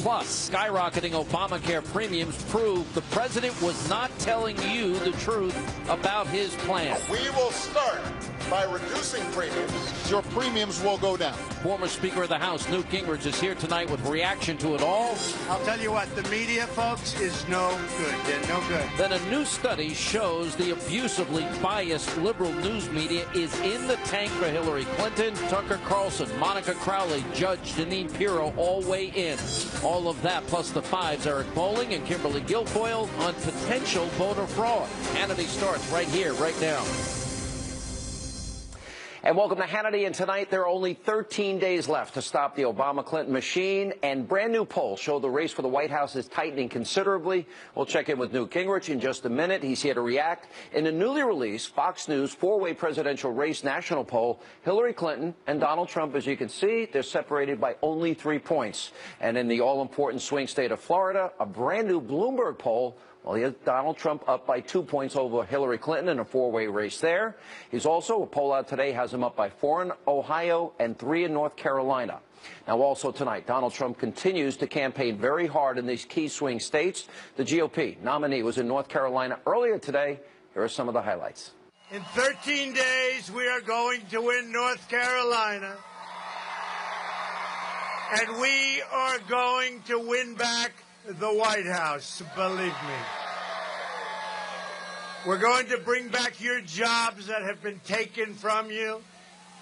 Plus, skyrocketing Obamacare premiums prove the president was not telling you the truth about his plan. We will start by reducing premiums. Your premiums will go down. Former Speaker of the House Newt Gingrich is here tonight with reaction to it all. I'll tell you what, the media, folks, is no good. They're no good. Then a new study shows the abusively biased liberal news media is in the tank for Hillary Clinton. Tucker Carlson, Monica Crowley, Judge Jeanine Pirro all weigh in. All of that plus the fives, Eric Bolling and Kimberly Guilfoyle on potential voter fraud. Hannity starts right here, right now. And welcome to Hannity. And tonight, there are only 13 days left to stop the Obama-Clinton machine. And brand new polls show the race for the White House is tightening considerably. We'll check in with Newt Gingrich in just a minute. He's here to react. In a newly released Fox News four-way presidential race national poll, Hillary Clinton and Donald Trump, as you can see, they're separated by only 3 points. And in the all-important swing state of Florida, a brand new Bloomberg poll, well, he has Donald Trump up by 2 points over Hillary Clinton in a four-way race there. He's also, a poll out today has him up by 4 in Ohio and 3 in North Carolina. Now, also tonight, Donald Trump continues to campaign very hard in these key swing states. The GOP nominee was in North Carolina earlier today. Here are some of the highlights. In 13 days, we are going to win North Carolina. And we are going to win back the White House, believe me. We're going to bring back your jobs that have been taken from you,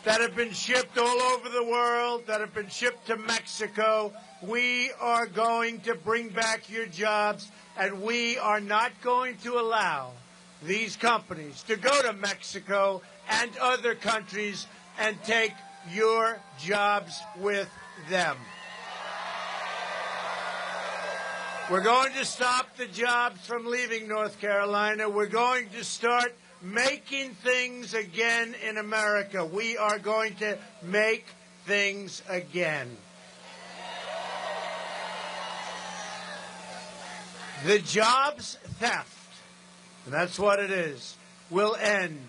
that have been shipped all over the world, that have been shipped to Mexico. We are going to bring back your jobs, and we are not going to allow these companies to go to Mexico and other countries and take your jobs with them. We're going to stop the jobs from leaving North Carolina. We're going to start making things again in America. We are going to make things again. The jobs theft, and that's what it is, will end.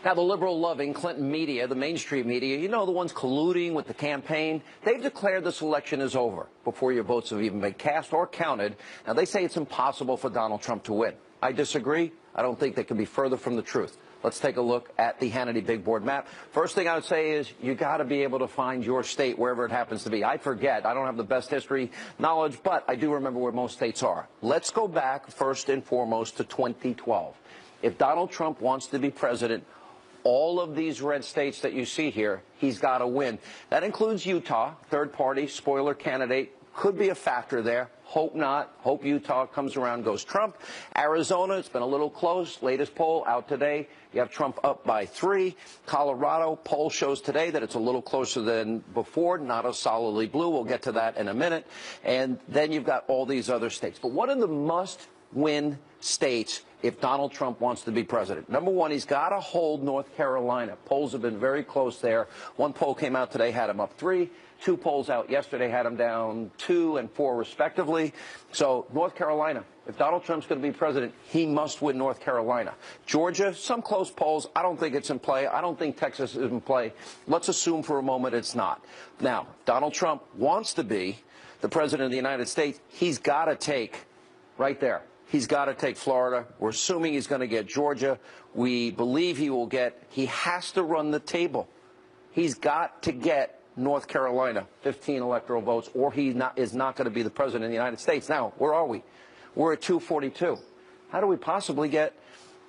Now, the liberal-loving Clinton media, the mainstream media, you know, the ones colluding with the campaign, they've declared this election is over before your votes have even been cast or counted. Now, they say it's impossible for Donald Trump to win. I disagree. I don't think they can be further from the truth. Let's take a look at the Hannity big board map. First thing I would say is you got to be able to find your state wherever it happens to be. I forget. I don't have the best history knowledge, but I do remember where most states are. Let's go back first and foremost to 2012. If Donald Trump wants to be president, all of these red states that you see here, he's got to win. That includes Utah, third-party, spoiler candidate. Could be a factor there. Hope not. Hope Utah comes around, goes Trump. Arizona, it's been a little close. Latest poll out today, you have Trump up by 3. Colorado, poll shows today that it's a little closer than before, not as solidly blue. We'll get to that in a minute. And then you've got all these other states. But what are the must-win states if Donald Trump wants to be president? Number one, he's got to hold North Carolina. Polls have been very close there. One poll came out today, had him up 3. 2 polls out yesterday had him down 2 and 4 respectively. So North Carolina, if Donald Trump's going to be president, he must win North Carolina. Georgia, some close polls. I don't think it's in play. I don't think Texas is in play. Let's assume for a moment it's not. Now, Donald Trump wants to be the president of the United States. He's got to take right there. He's got to take Florida. We're assuming he's going to get Georgia. We believe he has to run the table. He's got to get North Carolina, 15 electoral votes, or he is not going to be the president of the United States. Now, where are we? We're at 242. How do we possibly get,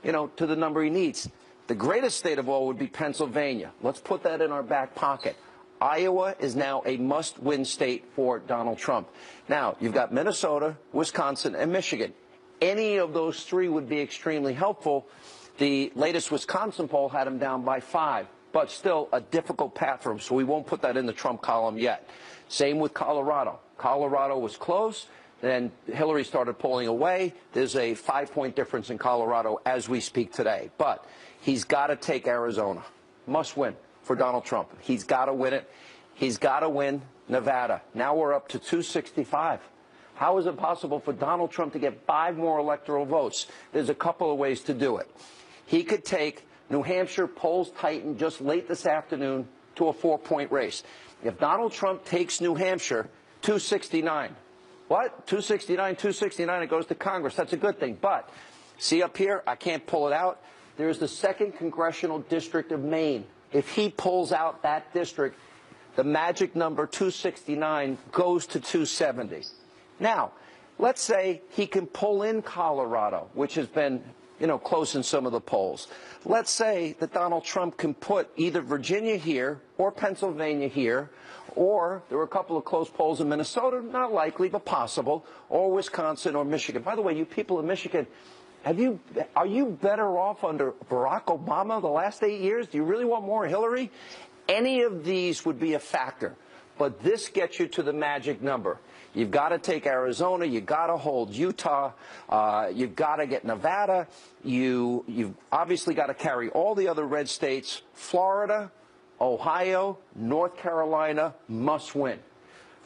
to the number he needs? The greatest state of all would be Pennsylvania. Let's put that in our back pocket. Iowa is now a must-win state for Donald Trump. Now, you've got Minnesota, Wisconsin, and Michigan. Any of those 3 would be extremely helpful. The latest Wisconsin poll had him down by 5, but still a difficult path for him, so we won't put that in the Trump column yet. Same with Colorado. Colorado was close. Then Hillary started pulling away. There's a 5-point difference in Colorado as we speak today. But he's got to take Arizona. Must win for Donald Trump. He's got to win it. He's got to win Nevada. Now we're up to 265. How is it possible for Donald Trump to get 5 more electoral votes? There's a couple of ways to do it. He could take New Hampshire, polls tightened just late this afternoon to a 4-point race. If Donald Trump takes New Hampshire, 269. What? 269, 269, it goes to Congress. That's a good thing. But see up here, I can't pull it out. There's the 2nd Congressional District of Maine. If he pulls out that district, the magic number 269 goes to 270. Now, let's say he can pull in Colorado, which has been, close in some of the polls. Let's say that Donald Trump can put either Virginia here or Pennsylvania here, or there were a couple of close polls in Minnesota, not likely, but possible, or Wisconsin or Michigan. By the way, you people in Michigan, are you better off under Barack Obama the last 8 years? Do you really want more Hillary? Any of these would be a factor, but this gets you to the magic number. You've got to take Arizona. You've got to hold Utah. You've got to get Nevada. You've obviously got to carry all the other red states. Florida, Ohio, North Carolina must win.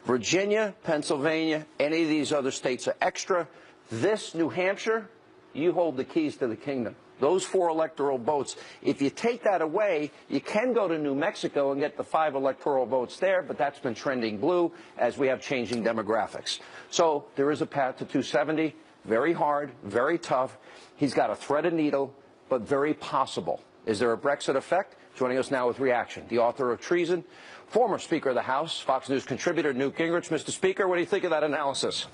Virginia, Pennsylvania, any of these other states are extra. This, New Hampshire, you hold the keys to the kingdom. Those 4 electoral votes, if you take that away, you can go to New Mexico and get the 5 electoral votes there, but that's been trending blue as we have changing demographics. So there is a path to 270, very hard, very tough. He's got to thread a needle, but very possible. Is there a Brexit effect? Joining us now with reaction, the author of Treason, former Speaker of the House, Fox News contributor Newt Gingrich. Mr. Speaker, what do you think of that analysis?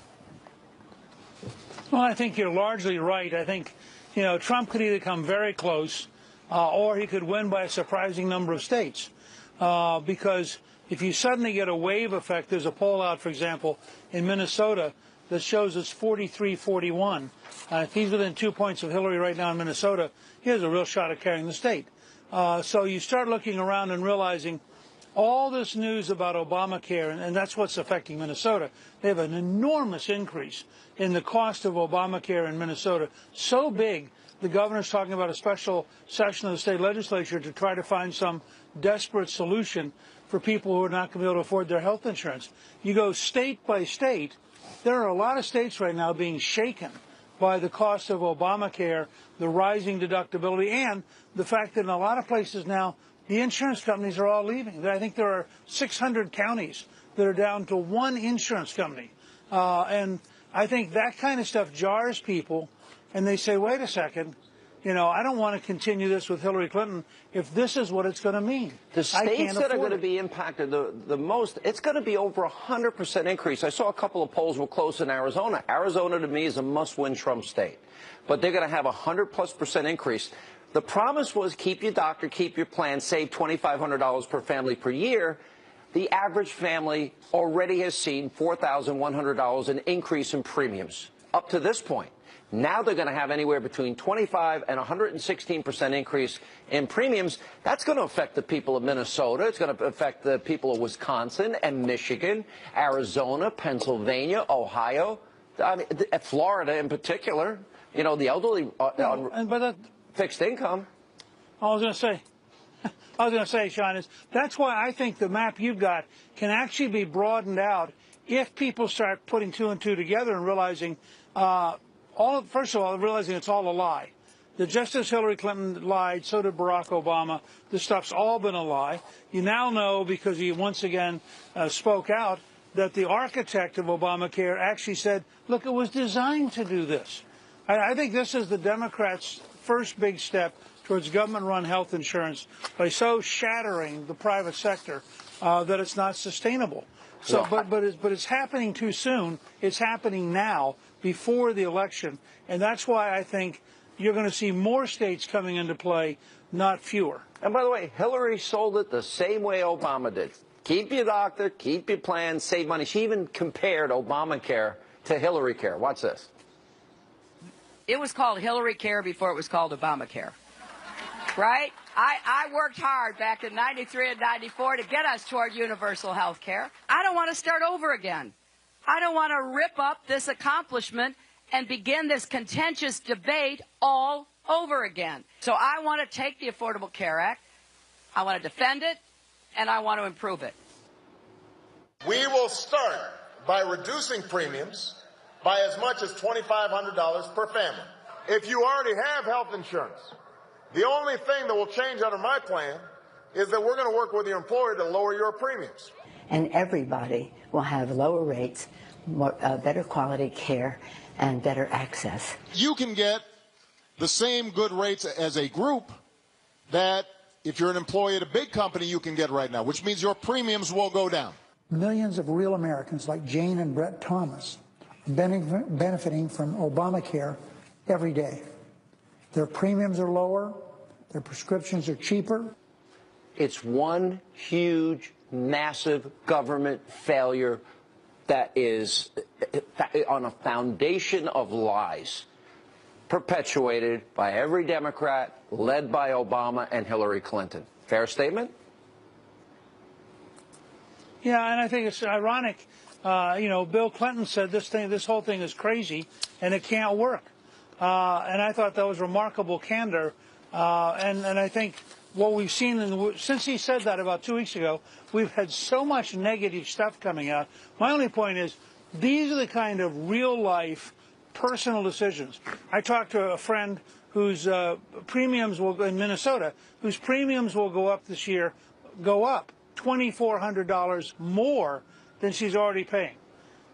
Well, I think you're largely right. I think Trump could either come very close or he could win by a surprising number of states. Because if you suddenly get a wave effect, there's a poll out, for example, in Minnesota that shows it's 43-41. If he's within 2 points of Hillary right now in Minnesota, he has a real shot at carrying the state. So you start looking around and realizing all this news about Obamacare, and that's what's affecting Minnesota. They have an enormous increase in the cost of Obamacare in Minnesota, so big the governor's talking about a special session of the state legislature to try to find some desperate solution for people who are not going to be able to afford their health insurance. You go state by state, there are a lot of states right now being shaken by the cost of Obamacare, the rising deductibility, and the fact that in a lot of places now, the insurance companies are all leaving. I think there are 600 counties that are down to one insurance company. And I think that kind of stuff jars people, and they say, wait a second, I don't want to continue this with Hillary Clinton if this is what it's going to mean. The states that are going to be impacted the most, it's going to be over 100% increase. I saw a couple of polls were close in Arizona. Arizona, to me, is a must-win Trump state. But they're going to have a 100+% increase. The promise was keep your doctor, keep your plan, save $2,500 per family per year. The average family already has seen $4,100 in increase in premiums up to this point. Now they're going to have anywhere between 25 and 116% increase in premiums. That's going to affect the people of Minnesota. It's going to affect the people of Wisconsin and Michigan, Arizona, Pennsylvania, Ohio, Florida in particular. The elderly on fixed income. I was going to say, Sean, that's why I think the map you've got can actually be broadened out if people start putting 2 and 2 together and realizing, first of all, realizing it's all a lie. That just as Hillary Clinton lied, so did Barack Obama. This stuff's all been a lie. You now know, because he once again spoke out, that the architect of Obamacare actually said, look, it was designed to do this. I think this is the Democrats' first big step towards government-run health insurance by so shattering the private sector that it's not sustainable. So, but it's happening too soon. It's happening now, before the election, and that's why I think you're going to see more states coming into play, not fewer. And by the way, Hillary sold it the same way Obama did. Keep your doctor, keep your plan, save money. She even compared Obamacare to Hillary Care. Watch this. It was called Hillary Care before it was called Obamacare, right? I worked hard back in 93 and 94 to get us toward universal health care. I don't want to start over again. I don't want to rip up this accomplishment and begin this contentious debate all over again. So I want to take the Affordable Care Act, I want to defend it, and I want to improve it. We will start by reducing premiums by as much as $2,500 per family. If you already have health insurance, the only thing that will change under my plan is that we're going to work with your employer to lower your premiums. and everybody will have lower rates, more, better quality care, and better access. You can get the same good rates as a group that if you're an employee at a big company you can get right now, which means your premiums will go down. Millions of real Americans like Jane and Brett Thomas are benefiting from Obamacare every day. Their premiums are lower, their prescriptions are cheaper. It's one huge, massive government failure that is on a foundation of lies, perpetuated by every Democrat, led by Obama and Hillary Clinton. Fair statement? Yeah, and I think it's ironic. You know, Bill Clinton said this whole thing is crazy and it can't work. And I thought that was remarkable candor. And I think what we've seen since he said that about 2 weeks ago, we've had so much negative stuff coming out. My only point is these are the kind of real life personal decisions. I talked to a friend whose premiums will in Minnesota, whose premiums will go up this year, go up $2,400 more than she's already paying.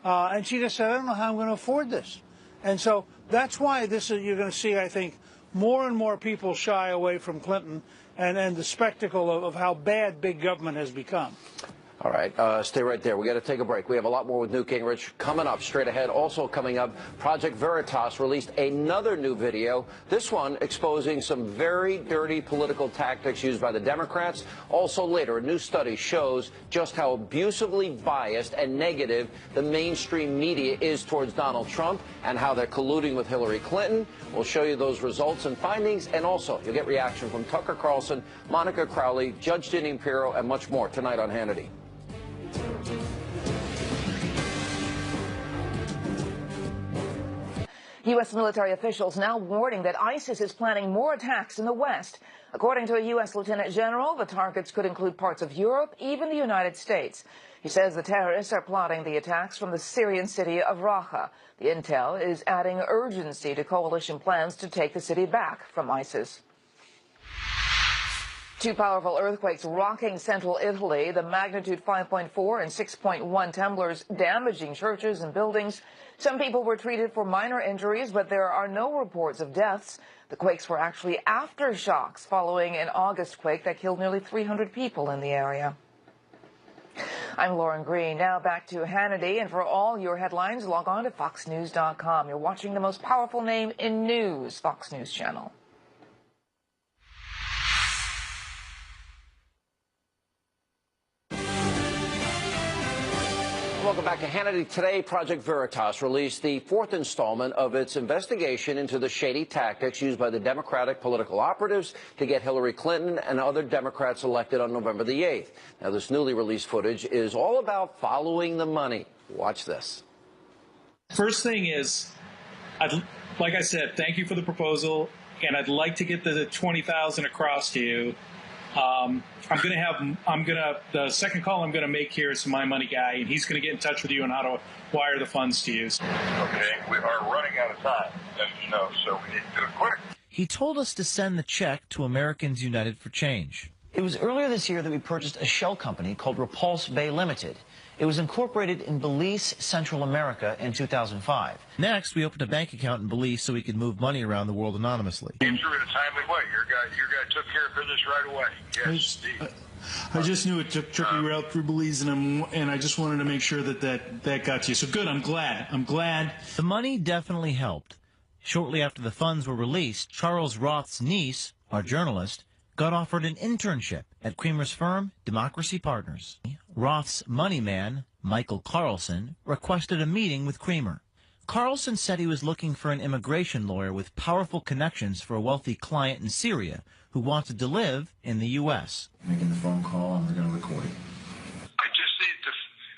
And she just said, I don't know how I'm going to afford this. And so that's why you're going to see, I think, more and more people shy away from Clinton and the spectacle of how bad big government has become. All right, stay right there. We got to take a break. We have a lot more with Newt Gingrich coming up straight ahead. Also coming up, Project Veritas released another new video, this one exposing some very dirty political tactics used by the Democrats. Also later, a new study shows just how abusively biased and negative the mainstream media is towards Donald Trump and how they're colluding with Hillary Clinton. We'll show you those results and findings, and also you'll get reaction from Tucker Carlson, Monica Crowley, Judge Jeanine Pirro, and much more tonight on Hannity. U.S. military officials now warning that ISIS is planning more attacks in the West. According to a U.S. Lieutenant General, the targets could include parts of Europe, even the United States. He says the terrorists are plotting the attacks from the Syrian city of Raqqa. The intel is adding urgency to coalition plans to take the city back from ISIS. Two powerful earthquakes rocking central Italy, the magnitude 5.4 and 6.1 tremblers damaging churches and buildings. Some people were treated for minor injuries, but there are no reports of deaths. The quakes were actually aftershocks following an August quake that killed nearly 300 people in the area. I'm Lauren Green. Now back to Hannity, and for all your headlines, log on to foxnews.com. You're watching the most powerful name in news, Fox News Channel. Welcome back to Hannity. Today, Project Veritas released the fourth installment of its investigation into the shady tactics used by the Democratic political operatives to get Hillary Clinton and other Democrats elected on November the 8th. Now, this newly released footage is all about following the money. Watch this. First thing is, like I said, thank you for the proposal, and I'd like to get the $20,000 across to you. The second call I'm going to make here is to my money guy, and he's going to get in touch with you on how to wire the funds to you. Okay, we are running out of time, as you know, so we need to do it quick. He told us to send the check to Americans United for Change. It was earlier this year that we purchased a shell company called Repulse Bay Limited. It was incorporated in Belize, Central America in 2005. Next, we opened a bank account in Belize so we could move money around the world anonymously. Came through in a timely way. Your guy took care of business right away. Yes, indeed. I just knew it took tricky route through Belize, and I just wanted to make sure that got to you. So good, I'm glad. The money definitely helped. Shortly after the funds were released, Charles Roth's niece, our journalist, got offered an internship at Creamer's firm, Democracy Partners. Roth's money man, Michael Carlson, requested a meeting with Creamer. Carlson said he was looking for an immigration lawyer with powerful connections for a wealthy client in Syria who wanted to live in the U.S. Making the phone call, and we're going to record it.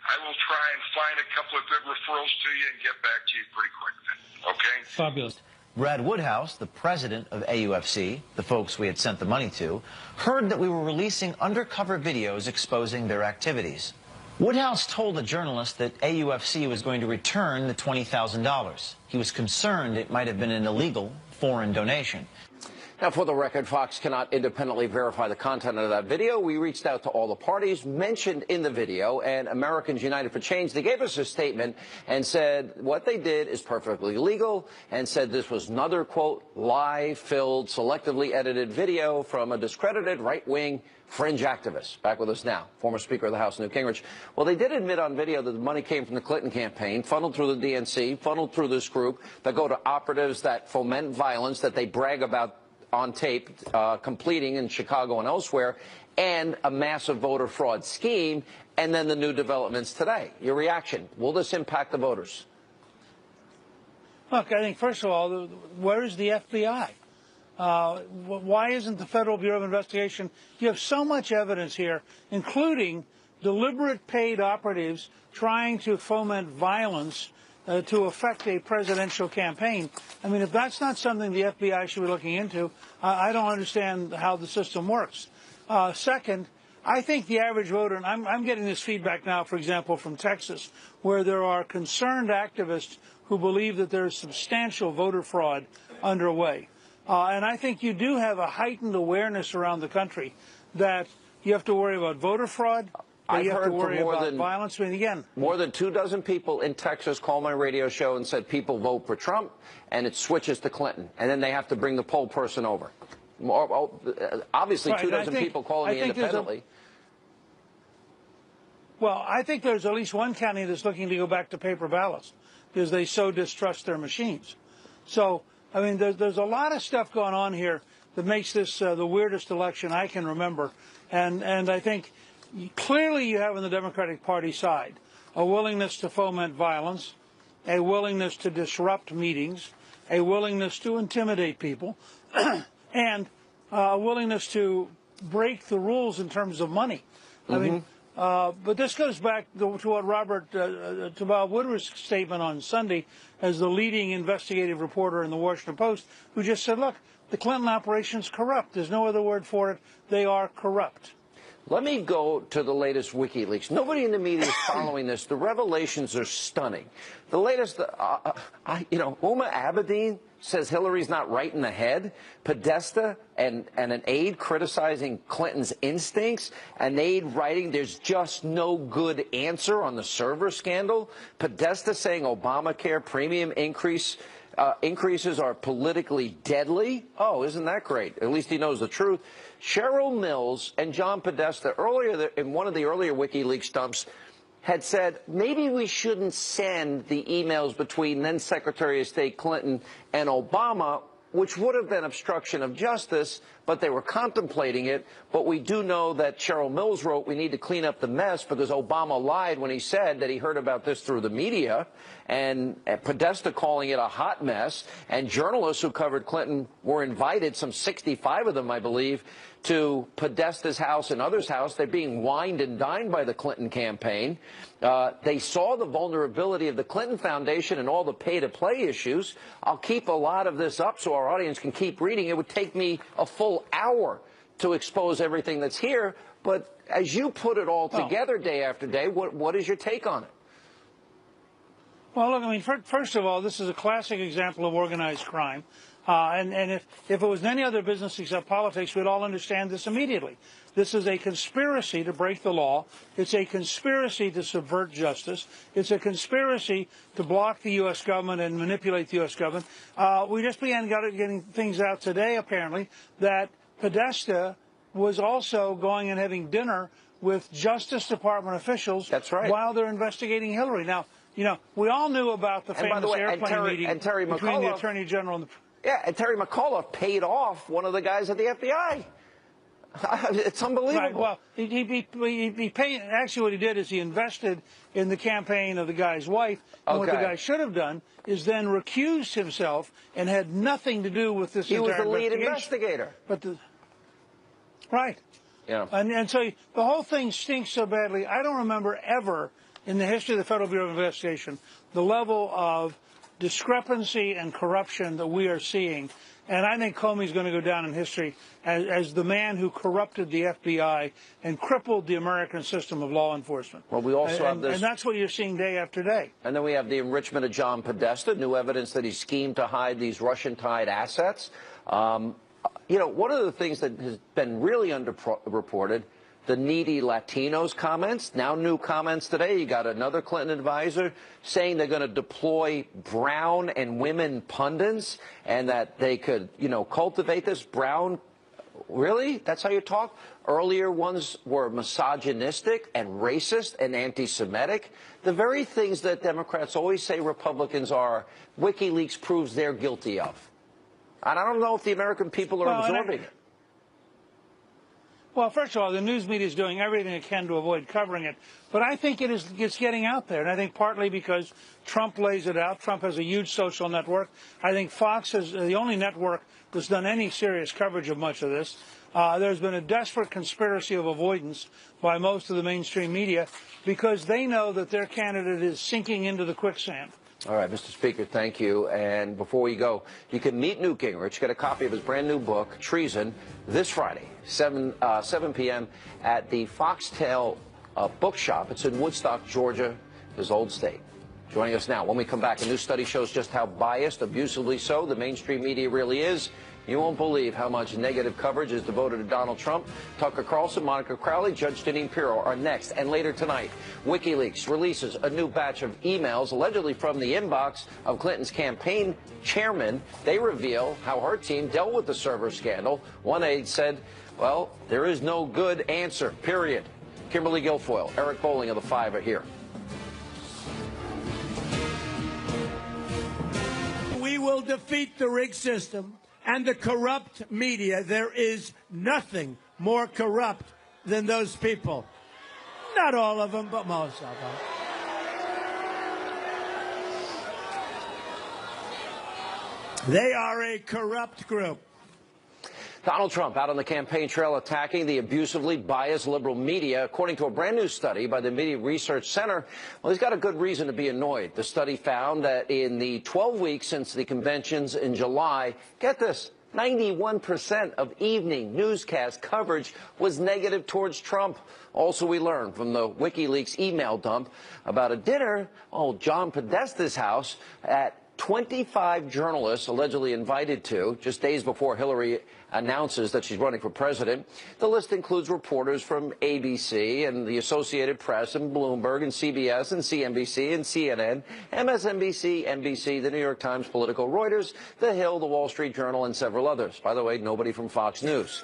I will try and find a couple of good referrals to you and get back to you pretty quick then, okay? Fabulous. Brad Woodhouse, the president of AUFC, the folks we had sent the money to, heard that we were releasing undercover videos exposing their activities. Woodhouse told the journalist that AUFC was going to return the $20,000. He was concerned it might have been an illegal foreign donation. Now, for the record, Fox cannot independently verify the content of that video. We reached out to all the parties mentioned in the video, and Americans United for Change, they gave us a statement and said what they did is perfectly legal, and said this was another, quote, lie-filled, selectively edited video from a discredited right-wing fringe activist. Back with us now, former Speaker of the House, Newt Gingrich. Well, they did admit on video that the money came from the Clinton campaign, funneled through the DNC, funneled through this group that go to operatives that foment violence, that they brag about on tape, completing in Chicago and elsewhere, and a massive voter fraud scheme, and then the new developments today. Your reaction? Will this impact the voters? Look, I think, first of all, where is the FBI? Why isn't the Federal Bureau of Investigation? You have so much evidence here, including deliberate paid operatives trying to foment violence to affect a presidential campaign. I mean, if that's not something the FBI should be looking into, I don't understand how the system works. Second, I think the average voter, and I'm getting this feedback now, for example, from Texas, where there are concerned activists who believe that there is substantial voter fraud underway. And I think you do have a heightened awareness around the country that you have to worry about voter fraud. I've you have heard to worry from about violence. I mean, again, more than 24 people in Texas called my radio show and said people vote for Trump, and it switches to Clinton, and then they have to bring the poll person over. Obviously, right, 24 people calling me independently. Well, I think there's at least one county that's looking to go back to paper ballots because they so distrust their machines. So, I mean, there's a lot of stuff going on here that makes this the weirdest election I can remember, and I think clearly you have on the Democratic Party side a willingness to foment violence, a willingness to disrupt meetings, a willingness to intimidate people, and a willingness to break the rules in terms of money. I mean, but this goes back to what to Bob Woodward's statement on Sunday as the leading investigative reporter in the Washington Post, who just said, look, the Clinton operation's corrupt. There's no other word for it. They are corrupt. Let me go to the latest WikiLeaks. Nobody in the media is following this. The revelations are stunning. The latest, Uma Abedin says Hillary's not right in the head. Podesta and an aide criticizing Clinton's instincts. An aide writing there's just no good answer on the server scandal. Podesta saying Obamacare premium increases are politically deadly. Oh, isn't that great? At least he knows the truth. Cheryl Mills and John Podesta earlier in one of the earlier WikiLeaks dumps had said maybe we shouldn't send the emails between then Secretary of State Clinton and Obama, which would have been obstruction of justice, but they were contemplating it. But we do know that Cheryl Mills wrote we need to clean up the mess because Obama lied when he said that he heard about this through the media, and Podesta calling it a hot mess. And journalists who covered Clinton were invited, some 65 of them, I believe, to Podesta's house and others' house. They're being wined and dined by the Clinton campaign. They saw the vulnerability of the Clinton Foundation and all the pay-to-play issues. I'll keep a lot of this up so our audience can keep reading. It would take me a full hour to expose everything that's here. But as you put it all together day after day, what is your take on it? Well, look, I mean, first of all, this is a classic example of organized crime. And if it was in any other business except politics, we'd all understand this immediately. This is a conspiracy to break the law. It's a conspiracy to subvert justice. It's a conspiracy to block the U.S. government and manipulate the U.S. government. We just began getting things out today, apparently, that Podesta was also going and having dinner with Justice Department officials. That's right. While they're investigating Hillary. Now, you know, we all knew about the famous airplane meeting between the Attorney General and the... Yeah, and Terry McAuliffe paid off one of the guys at the FBI. It's unbelievable. Right, well, he paid. Actually, what he did is he invested in the campaign of the guy's wife. And what the guy should have done is then recused himself and had nothing to do with this entire investigation. He was the lead investigator. But right. Yeah. And so the whole thing stinks so badly. I don't remember ever in the history of the Federal Bureau of Investigation the level of discrepancy and corruption that we are seeing. And I think Comey's going to go down in history as the man who corrupted the FBI and crippled the American system of law enforcement. Well, we also have this... And that's what you're seeing day after day. And then we have the enrichment of John Podesta, new evidence that he schemed to hide these Russian-tied assets. You know, one of the things that has been really underreported, the needy Latinos comments, now new comments today. You got another Clinton advisor saying they're going to deploy brown and women pundits and that they could, you know, cultivate this brown. Really? That's how you talk? Earlier ones were misogynistic and racist and anti-Semitic. The very things that Democrats always say Republicans are, WikiLeaks proves they're guilty of. And I don't know if the American people are absorbing it. Well, first of all, the news media is doing everything it can to avoid covering it. But I think it's getting out there. And I think partly because Trump lays it out. Trump has a huge social network. I think Fox is the only network that's done any serious coverage of much of this. There's been a desperate conspiracy of avoidance by most of the mainstream media because they know that their candidate is sinking into the quicksand. All right, Mr. Speaker, thank you. And before we go, you can meet Newt Gingrich, get a copy of his brand new book, Treason, this Friday, 7 p.m. at the Foxtail Bookshop. It's in Woodstock, Georgia, his old state. Joining us now, when we come back, a new study shows just how biased, abusively so, the mainstream media really is. You won't believe how much negative coverage is devoted to Donald Trump. Tucker Carlson, Monica Crowley, Judge Jeanine Pirro are next. And later tonight, WikiLeaks releases a new batch of emails allegedly from the inbox of Clinton's campaign chairman. They reveal how her team dealt with the server scandal. One aide said, well, there is no good answer, period. Kimberly Guilfoyle, Eric Bolling of The Five are here. We will defeat the rigged system and the corrupt media. There is nothing more corrupt than those people. Not all of them, but most of them. They are a corrupt group. Donald Trump out on the campaign trail attacking the abusively biased liberal media. According to a brand new study by the Media Research Center, well, he's got a good reason to be annoyed. The study found that in the 12 weeks since the conventions in July, get this, 91% of evening newscast coverage was negative towards Trump. Also, we learned from the WikiLeaks email dump about a dinner, John Podesta's house, at 25 journalists allegedly invited to, just days before Hillary announces that she's running for president. The list includes reporters from ABC and the Associated Press and Bloomberg and CBS and CNBC and CNN, MSNBC, NBC, the New York Times, Politico, Reuters, The Hill, The Wall Street Journal, and several others. By the way, nobody from Fox News.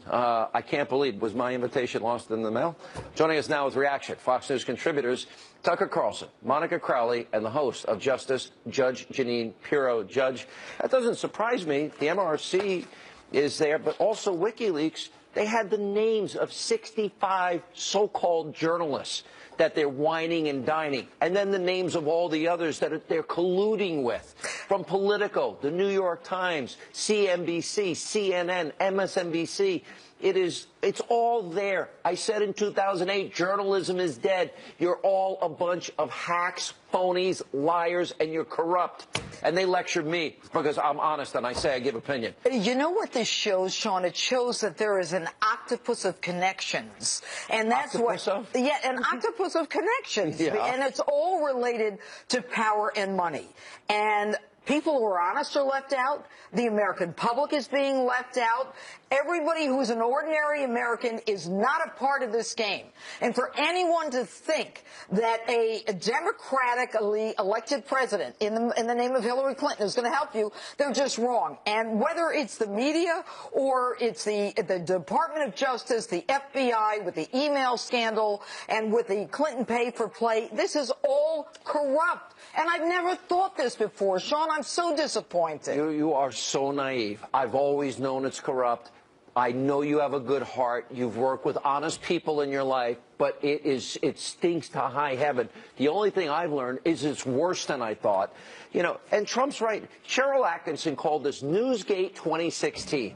I can't believe, was my invitation lost in the mail? Joining us now with reaction, Fox News contributors Tucker Carlson, Monica Crowley, and the host of Justice, Judge Jeanine Pirro. Judge, that doesn't surprise me. The MRC is there, but also WikiLeaks. They had the names of 65 so-called journalists that they're whining and dining, and then the names of all the others that they're colluding with, from Politico, the New York Times, CNBC, CNN, MSNBC. It's all there. I said in 2008, journalism is dead. You're all a bunch of hacks, phonies, liars, and you're corrupt. And they lectured me because I'm honest and I say I give opinion. You know what this shows, Sean? It shows that there is an octopus of connections. And that's an octopus of connections. Yeah. And it's all related to power and money. And people who are honest are left out. The American public is being left out. Everybody who's an ordinary American is not a part of this game. And for anyone to think that a democratically elected president in the name of Hillary Clinton is going to help you, they're just wrong. And whether it's the media or it's the Department of Justice, the FBI with the email scandal and with the Clinton pay-for-play, this is all corrupt. And I've never thought this before. Sean, I'm so disappointed. You are so naive. I've always known it's corrupt. I know you have a good heart. You've worked with honest people in your life, but it stinks to high heaven. The only thing I've learned is it's worse than I thought. You know, and Trump's right. Cheryl Atkinson called this Newsgate 2016.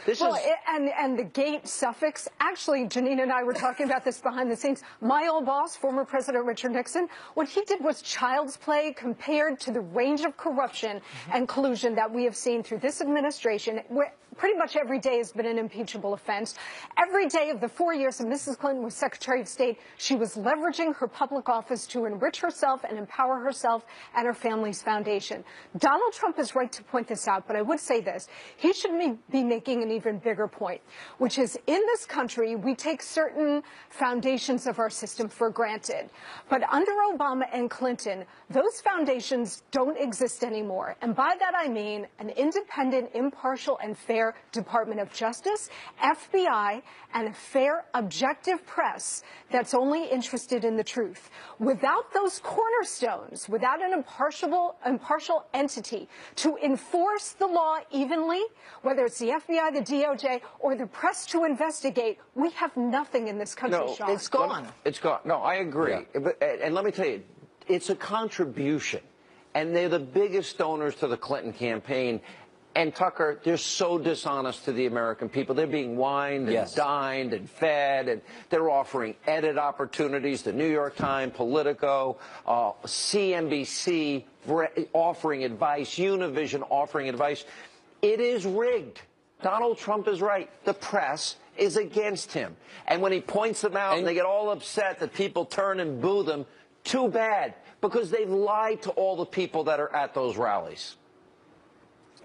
And the gate suffix, actually, Jeanine and I were talking about this behind the scenes. My old boss, former President Richard Nixon, what he did was child's play compared to the range of corruption and collusion that we have seen through this administration, pretty much every day has been an impeachable offense. Every day of the 4 years that Mrs. Clinton was Secretary of State, she was leveraging her public office to enrich herself and empower herself and her family's foundation. Donald Trump is right to point this out, but I would say this. He should be making an even bigger point, which is in this country, we take certain foundations of our system for granted. But under Obama and Clinton, those foundations don't exist anymore. And by that I mean an independent, impartial, and fair Department of Justice, FBI, and a fair, objective press that's only interested in the truth. Without those cornerstones, without an impartial entity to enforce the law evenly, whether it's the FBI, the DOJ, or the press to investigate, we have nothing in this country, No, Sean. it's gone. It's gone. No, I agree. Yeah. And let me tell you, it's a contribution. And they're the biggest donors to the Clinton campaign. And Tucker, they're so dishonest to the American people. They're being wined and dined and fed, and they're offering edit opportunities. The New York Times, Politico, CNBC offering advice, Univision offering advice. It is rigged. Donald Trump is right. The press is against him. And when he points them out and they get all upset that people turn and boo them, too bad, because they've lied to all the people that are at those rallies.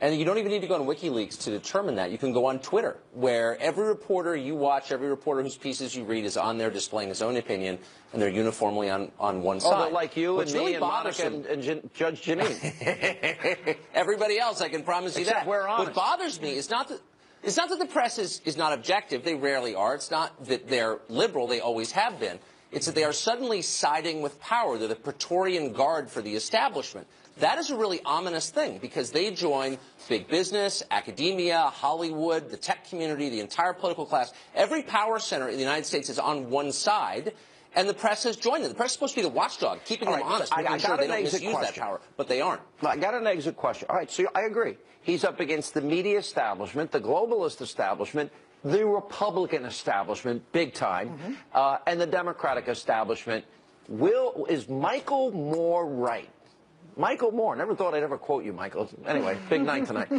And you don't even need to go on WikiLeaks to determine that. You can go on Twitter, where every reporter you watch, every reporter whose pieces you read is on there displaying his own opinion, and they're uniformly on one side. Oh, they're like you and me really and Monica and Judge Jeanine. Everybody else, I can promise you Except that. we're honest. What bothers me is not that the press is not objective. They rarely are. It's not that they're liberal. They always have been. It's that they are suddenly siding with power. They're the Praetorian Guard for the establishment. That is a really ominous thing, because they join big business, academia, Hollywood, the tech community, the entire political class. Every power center in the United States is on one side, and the press has joined them. The press is supposed to be the watchdog, keeping them honest, making sure they don't misuse that power, but they aren't. I got an exit question. All right, so I agree. He's up against the media establishment, the globalist establishment, the Republican establishment, big time, and the Democratic establishment. Is Michael Moore right? Michael Moore, never thought I'd ever quote you, Michael. Anyway, big night tonight.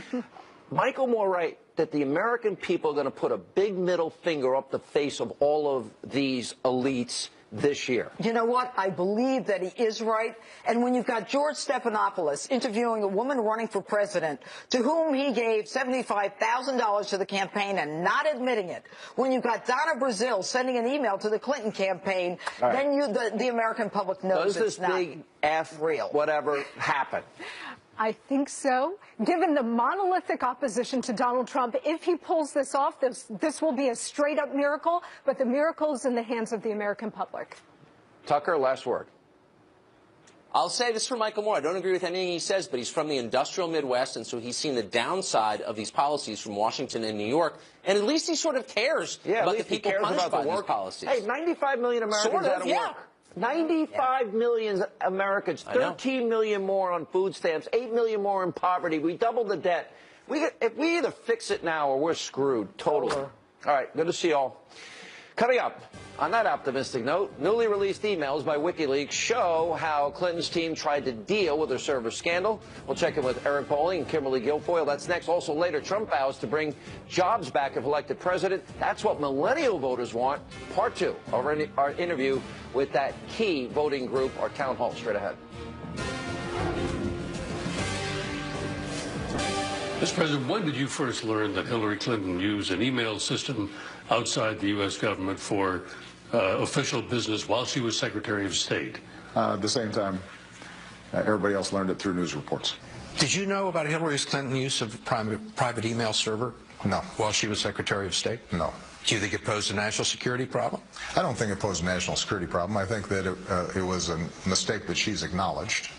Michael Moore right that the American people are going to put a big middle finger up the face of all of these elites this year. You know what? I believe that he is right. And when you've got George Stephanopoulos interviewing a woman running for president to whom he gave $75,000 to the campaign and not admitting it, when you've got Donna Brazile sending an email to the Clinton campaign, then the American public knows it's not big F real. Whatever happened. I think so. Given the monolithic opposition to Donald Trump, if he pulls this off, this will be a straight-up miracle, but the miracle is in the hands of the American public. Tucker, last word. I'll say this for Michael Moore. I don't agree with anything he says, but he's from the industrial Midwest, and so he's seen the downside of these policies from Washington and New York, and at least he sort of cares about the people punished by these policies. Hey, 95 million Americans out of work. 95 million Americans, 13 million more on food stamps, 8 million more in poverty. We doubled the debt. If we either fix it now or we're screwed totally. All right, good to see you all. Coming up, on that optimistic note, newly released emails by WikiLeaks show how Clinton's team tried to deal with her server scandal. We'll check in with Eric Bolling and Kimberly Guilfoyle. That's next. Also later, Trump vows to bring jobs back if elected president. That's what millennial voters want. Part 2 of our interview with that key voting group, our town hall, straight ahead. Mr. President, when did you first learn that Hillary Clinton used an email system outside the U.S. government for official business while she was Secretary of State? The same time everybody else learned it through news reports. Did you know about Hillary Clinton's use of private email server? No. While she was Secretary of State? No. Do you think it posed a national security problem? I don't think it posed a national security problem. I think that it was a mistake that she's acknowledged.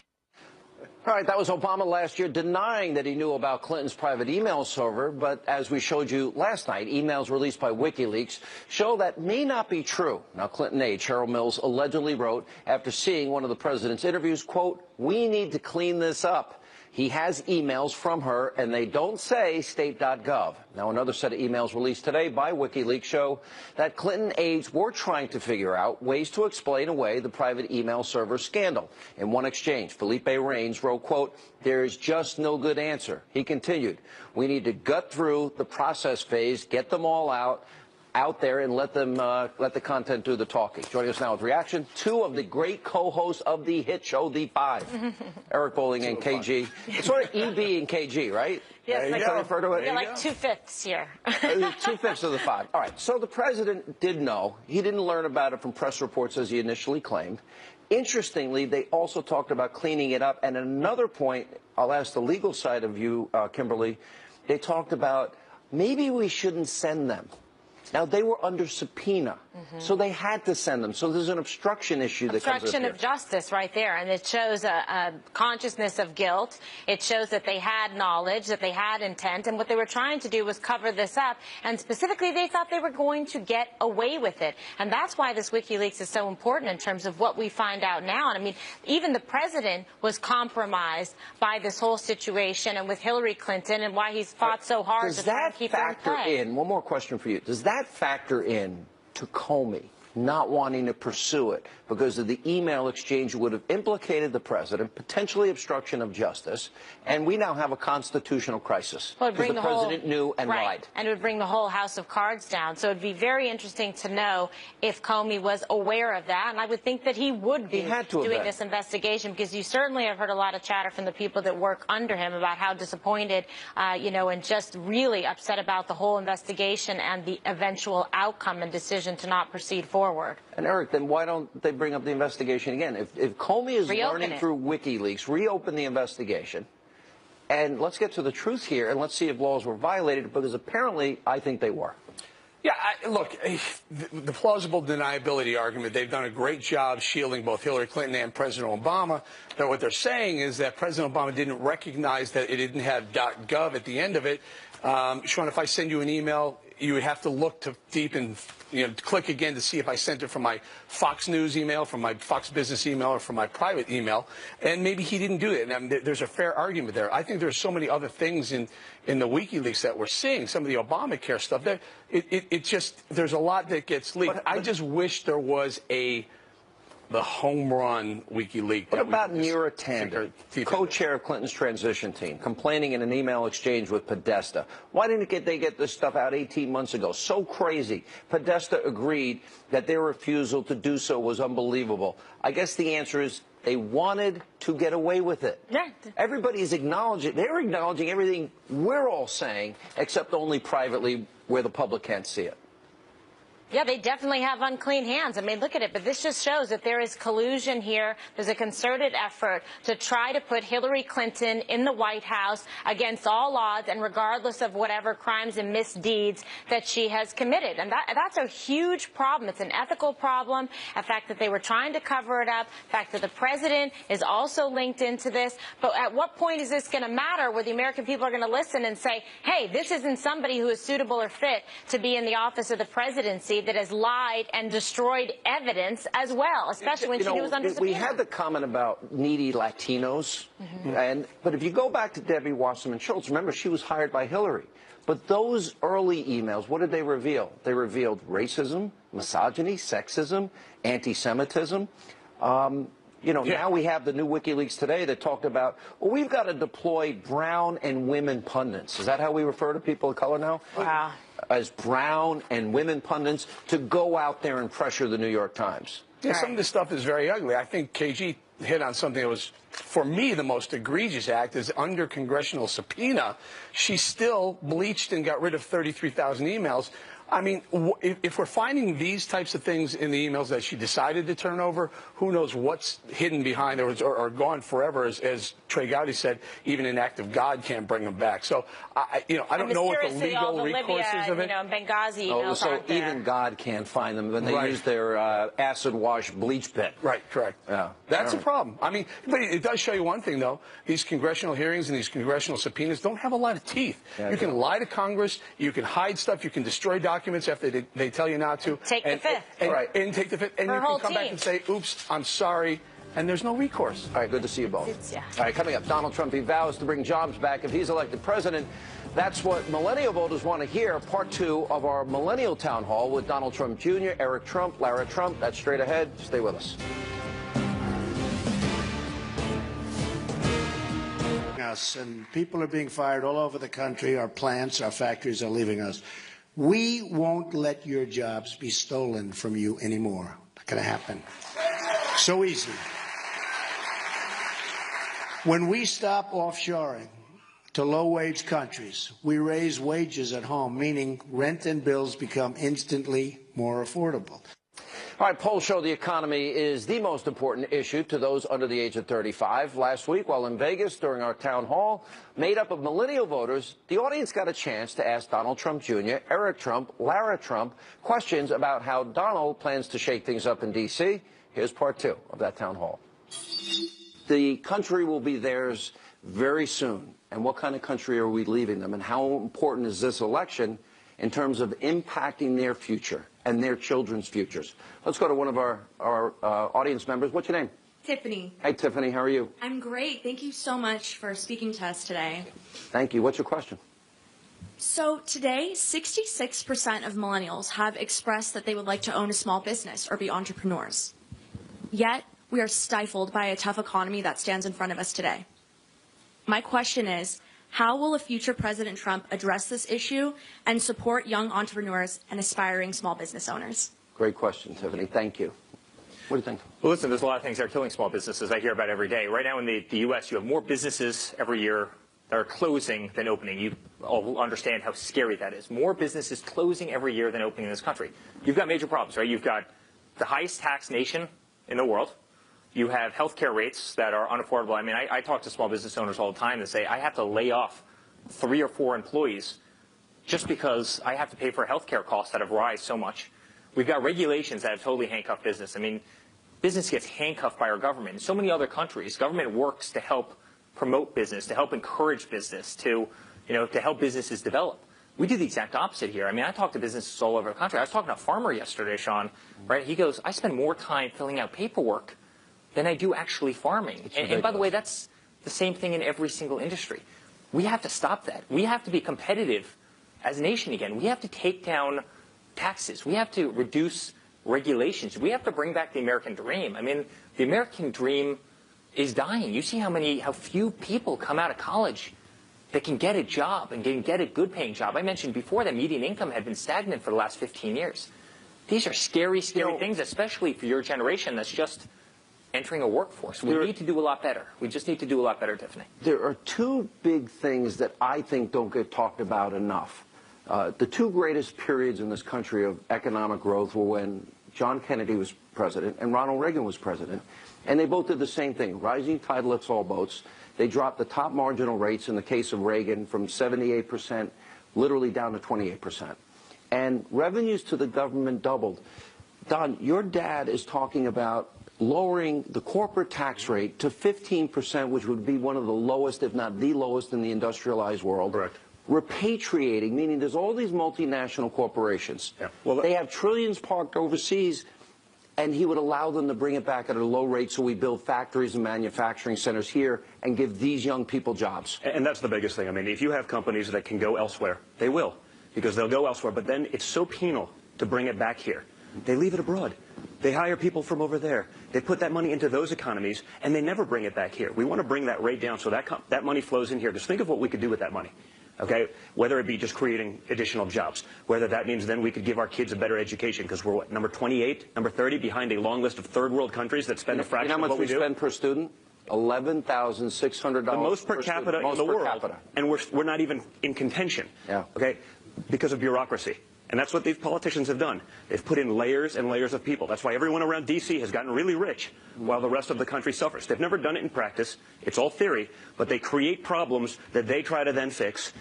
All right, that was Obama last year denying that he knew about Clinton's private email server. But as we showed you last night, emails released by WikiLeaks show that may not be true. Now, Clinton aide Cheryl Mills allegedly wrote after seeing one of the president's interviews, quote, "We need to clean this up." He has emails from her, and they don't say state.gov. Now, another set of emails released today by WikiLeaks show that Clinton aides were trying to figure out ways to explain away the private email server scandal. In one exchange, Felipe Reigns wrote, quote, "There is just no good answer." He continued, "We need to gut through the process phase, get them all out there and let the content do the talking." Joining us now with reaction, two of the great co-hosts of the hit show, The Five, Eric Bolling and KG. It's sort of EB and KG, right? Yes, like refer to it. You're like 2/5 here. 2/5 of the Five. All right. So the president did know. He didn't learn about it from press reports as he initially claimed. Interestingly, they also talked about cleaning it up. And at another point, I'll ask the legal side of you, Kimberly, they talked about maybe we shouldn't send them. Now, they were under subpoena, so they had to send them. So there's an obstruction issue that comes up Obstruction here. of justice right there, and it shows a consciousness of guilt. It shows that they had knowledge, that they had intent, and what they were trying to do was cover this up, and specifically they thought they were going to get away with it. And that's why this WikiLeaks is so important in terms of what we find out now. And I mean, even the president was compromised by this whole situation and with Hillary Clinton, and why he's fought so hard to try and keep her in play. Does that factor in, one more question for you, does that factor in to Comey not wanting to pursue it because of the email exchange would have implicated the president, potentially obstruction of justice, and we now have a constitutional crisis because the president knew and lied. And it would bring the whole house of cards down. So it would be very interesting to know if Comey was aware of that, and I would think that he would be doing this investigation, because you certainly have heard a lot of chatter from the people that work under him about how disappointed, and just really upset about the whole investigation and the eventual outcome and decision to not proceed forward. And Eric, then why don't they bring up the investigation again? If Comey is learning through WikiLeaks, reopen the investigation, and let's get to the truth here, and let's see if laws were violated, because apparently I think they were. Yeah, look, the plausible deniability argument, they've done a great job shielding both Hillary Clinton and President Obama. That what they're saying is that President Obama didn't recognize that it didn't have .gov at the end of it. Sean, if I send you an email, you would have to look to deep and click again to see if I sent it from my Fox News email, from my Fox Business email, or from my private email. And maybe he didn't do it. And there's a fair argument there. I think there's so many other things in the WikiLeaks that we're seeing, some of the Obamacare stuff. That it just, there's a lot that gets leaked. I just wish there was the home run WikiLeaks. What about Neera Tanden, co-chair of Clinton's transition team, complaining in an email exchange with Podesta? Why didn't they get this stuff out 18 months ago? So crazy. Podesta agreed that their refusal to do so was unbelievable. I guess the answer is they wanted to get away with it. Yeah. Everybody's acknowledging, they're acknowledging everything we're all saying, except only privately where the public can't see it. Yeah, they definitely have unclean hands. I mean, look at it. But this just shows that there is collusion here. There's a concerted effort to try to put Hillary Clinton in the White House against all odds and regardless of whatever crimes and misdeeds that she has committed. And that's a huge problem. It's an ethical problem. The fact that they were trying to cover it up, the fact that the president is also linked into this. But at what point is this going to matter where the American people are going to listen and say, hey, this isn't somebody who is suitable or fit to be in the office of the presidency, that has lied and destroyed evidence as well, especially when she was under subpoena. We had the comment about needy Latinos, but if you go back to Debbie Wasserman Schultz, remember she was hired by Hillary. But those early emails, what did they reveal? They revealed racism, misogyny, sexism, anti-Semitism. Now we have the new WikiLeaks today that talked about, well, we've got to deploy brown and women pundits. Is that how we refer to people of color now? Wow. As brown and women pundits to go out there and pressure the New York Times. Yeah, some of this stuff is very ugly. I think KG hit on something that was, for me, the most egregious act is under congressional subpoena. She still bleached and got rid of 33,000 emails. I mean, if we're finding these types of things in the emails that she decided to turn over, who knows what's hidden behind or gone forever, as Trey Gowdy said, even an act of God can't bring them back. So, I don't know what the legal recourse is of it. Benghazi emails so even God can't find them when they use their acid-wash bleach pen. Right, correct. Yeah. That's a problem. I mean, but it does show you one thing, though. These congressional hearings and these congressional subpoenas don't have a lot of teeth. You can lie to Congress, you can hide stuff, you can destroy documents after they tell you not to. Take the fifth. And take the fifth. And you can come back and say, oops, I'm sorry. and there's no recourse. All right, good to see you both. Yeah. All right, coming up, Donald Trump, he vows to bring jobs back if he's elected president. That's what millennial voters want to hear. Part 2 of our millennial town hall with Donald Trump Jr., Eric Trump, Lara Trump. That's straight ahead. Stay with us. Us, and people are being fired all over the country. Our plants, our factories are leaving us. We won't let your jobs be stolen from you anymore. Not going to happen. So easy. When we stop offshoring to low-wage countries, we raise wages at home, meaning rent and bills become instantly more affordable. All right, polls show the economy is the most important issue to those under the age of 35. Last week, while in Vegas during our town hall, made up of millennial voters, the audience got a chance to ask Donald Trump Jr., Eric Trump, Lara Trump questions about how Donald plans to shake things up in D.C. Here's part 2 of that town hall. The country will be theirs very soon. And what kind of country are we leaving them? And how important is this election in terms of impacting their future and their children's futures? Let's go to one of our audience members. What's your name? Tiffany. Hey, Tiffany, how are you? I'm great. Thank you so much for speaking to us today. Thank you. What's your question? So today, 66% of millennials have expressed that they would like to own a small business or be entrepreneurs. Yet, we are stifled by a tough economy that stands in front of us today. My question is, how will a future President Trump address this issue and support young entrepreneurs and aspiring small business owners? Great question, Tiffany. Thank you. What do you think? Well, listen, there's a lot of things that are killing small businesses I hear about every day. Right now in the U.S., you have more businesses every year that are closing than opening. You all understand how scary that is. More businesses closing every year than opening in this country. You've got major problems, right? You've got the highest tax nation in the world. You have health care rates that are unaffordable. I mean, I talk to small business owners all the time that say, I have to lay off 3 or 4 employees just because I have to pay for health care costs that have risen so much. We've got regulations that have totally handcuffed business. I mean, business gets handcuffed by our government. In so many other countries, government works to help promote business, to help encourage business, to help businesses develop. We do the exact opposite here. I mean, I talk to businesses all over the country. I was talking to a farmer yesterday, Sean, right? He goes, I spend more time filling out paperwork than I do actually farming. And by the way, that's the same thing in every single industry. We have to stop that. We have to be competitive as a nation again. We have to take down taxes. We have to reduce regulations. We have to bring back the American dream. I mean, the American dream is dying. You see how few people come out of college that can get a job and can get a good paying job. I mentioned before that median income had been stagnant for the last 15 years. These are scary, scary things, especially for your generation that's just entering a workforce. We need to do a lot better. We just need to do a lot better, Tiffany. There are 2 big things that I think don't get talked about enough. The 2 greatest periods in this country of economic growth were when John Kennedy was president and Ronald Reagan was president. And they both did the same thing. Rising tide lifts all boats. They dropped the top marginal rates in the case of Reagan from 78% literally down to 28%. And revenues to the government doubled. Don, your dad is talking about lowering the corporate tax rate to 15%, which would be one of the lowest, if not the lowest, in the industrialized world. Correct. Repatriating, meaning there's all these multinational corporations. Yeah. Well, they have trillions parked overseas, and he would allow them to bring it back at a low rate so we build factories and manufacturing centers here and give these young people jobs. And that's the biggest thing. I mean, if you have companies that can go elsewhere, they will, because they'll go elsewhere. But then it's so penal to bring it back here. They leave it abroad. They hire people from over there. They put that money into those economies, and they never bring it back here. We want to bring that rate down so that money flows in here. Just think of what we could do with that money, okay? Whether it be just creating additional jobs, whether that means then we could give our kids a better education, because we're, what, number 28, number 30 behind a long list of third world countries that spend a fraction of what we do? You know how much we spend per student? $11,600. The most per capita in the world, and we're not even in contention, okay, because of bureaucracy. And that's what these politicians have done. They've put in layers and layers of people. That's why everyone around D.C. has gotten really rich while the rest of the country suffers. They've never done it in practice. It's all theory, but they create problems that they try to then fix.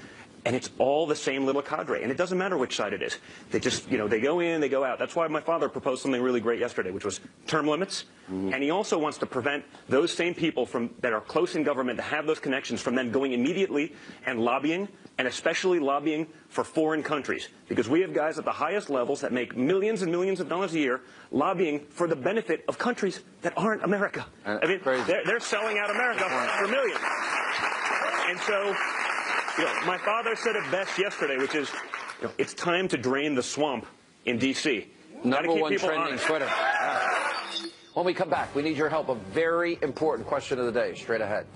And it's all the same little cadre. And it doesn't matter which side it is. They just, they go in, they go out. That's why my father proposed something really great yesterday, which was term limits. And he also wants to prevent those same people that are close in government to have those connections from then going immediately and lobbying, and especially lobbying for foreign countries. Because we have guys at the highest levels that make millions and millions of dollars a year lobbying for the benefit of countries that aren't America. I mean, they're selling out America for millions. And so, my father said it best yesterday, which is, it's time to drain the swamp in D.C. Number one trending Twitter. When we come back, we need your help. A very important question of the day. Straight ahead.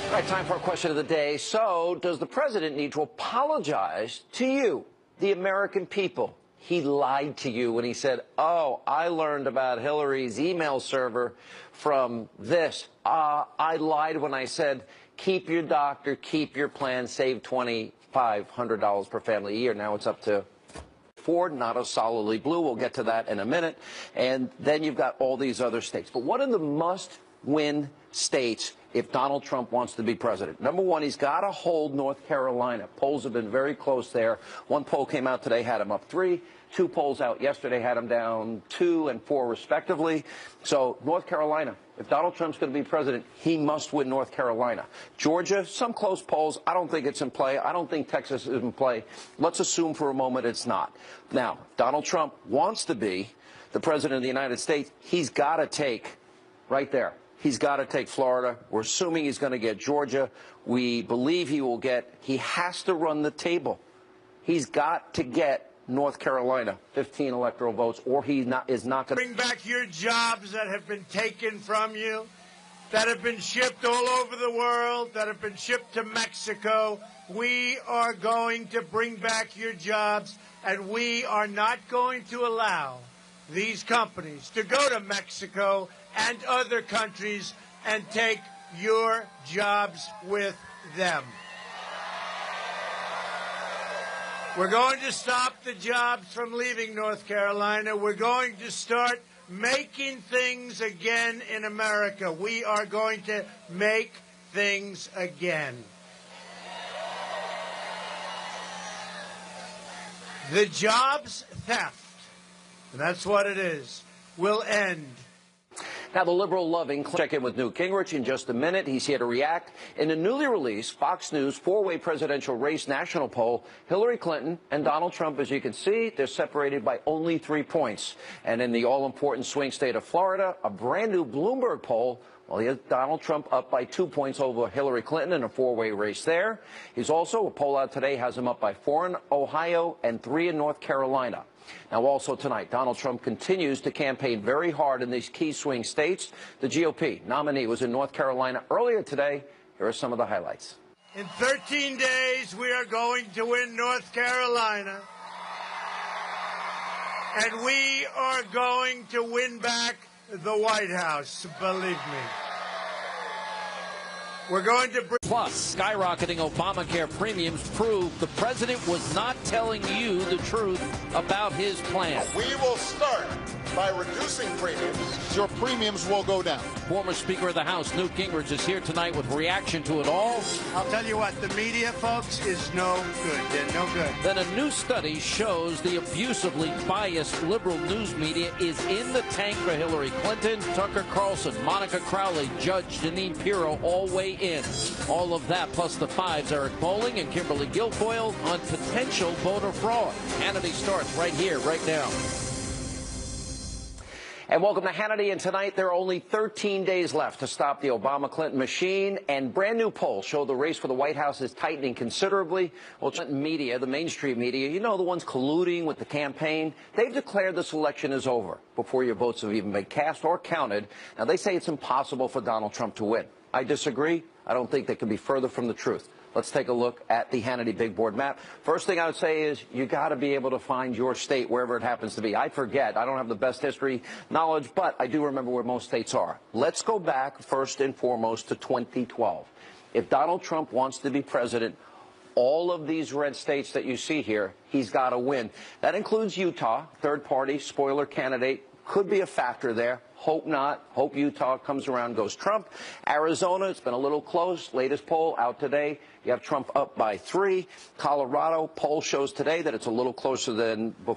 All right, time for our question of the day. So, does the president need to apologize to you, the American people? He lied to you when he said, oh, I learned about Hillary's email server from this. I lied when I said, keep your doctor, keep your plan, save $2,500 per family a year. Now it's up to Ford, not a solidly blue. We'll get to that in a minute. And then you've got all these other states. But what are the must-win states if Donald Trump wants to be president? Number one, he's got to hold North Carolina. Polls have been very close there. One poll came out today, had him up 3. 2 polls out yesterday had him down 2 and 4 respectively. So North Carolina, if Donald Trump's going to be president, he must win North Carolina. Georgia, some close polls. I don't think it's in play. I don't think Texas is in play. Let's assume for a moment it's not. Now, Donald Trump wants to be the president of the United States. He's got to take right there. He's got to take Florida. We're assuming he's going to get Georgia. We believe he has to run the table. He's got to get North Carolina, 15 electoral votes, or he is not going to bring back your jobs that have been taken from you, that have been shipped all over the world, that have been shipped to Mexico. We are going to bring back your jobs, and we are not going to allow these companies to go to Mexico and other countries and take your jobs with them. We're going to stop the jobs from leaving North Carolina. We're going to start making things again in America. We are going to make things again. The jobs theft, and that's what it is, will end. Now, the liberal-loving check in with Newt Gingrich in just a minute. He's here to react. In a newly released Fox News 4-way presidential race national poll, Hillary Clinton and Donald Trump, as you can see, they're separated by only 3 points. And in the all-important swing state of Florida, a brand-new Bloomberg poll, well, he has Donald Trump up by 2 points over Hillary Clinton in a 4-way race there. He's also, a poll out today has him up by 4 in Ohio and 3 in North Carolina. Now, also tonight, Donald Trump continues to campaign very hard in these key swing states. The GOP nominee was in North Carolina earlier today. Here are some of the highlights. In 13 days, we are going to win North Carolina. And we are going to win back the White House, believe me. We're going to bring... Plus, skyrocketing Obamacare premiums prove the president was not telling you the truth about his plan. We will start by reducing premiums. Your premiums will go down. Former Speaker of the House, Newt Gingrich, is here tonight with reaction to it all. I'll tell you what, the media, folks, is no good. They're no good. Then a new study shows the abusively biased liberal news media is in the tank for Hillary Clinton. Tucker Carlson, Monica Crowley, Judge Jeanine Pirro all weigh in. All of that plus the fives, Eric Bolling and Kimberly Guilfoyle on potential voter fraud. Hannity starts right here, right now. And welcome to Hannity. And tonight, there are only 13 days left to stop the Obama-Clinton machine. And brand new polls show the race for the White House is tightening considerably. Well, Clinton media, the mainstream media, you know, the ones colluding with the campaign, they've declared this election is over before your votes have even been cast or counted. Now, they say it's impossible for Donald Trump to win. I disagree. I don't think they could be further from the truth. Let's take a look at the Hannity big board map. First thing I would say is you got to be able to find your state wherever it happens to be. I forget. I don't have the best history knowledge, but I do remember where most states are. Let's go back first and foremost to 2012. If Donald Trump wants to be president, all of these red states that you see here, he's got to win. That includes Utah, third party, spoiler candidate, could be a factor there. Hope not. Hope Utah comes around, goes Trump. Arizona, it's been a little close. Latest poll out today, you have Trump up by 3. Colorado, poll shows today that it's a little closer than before.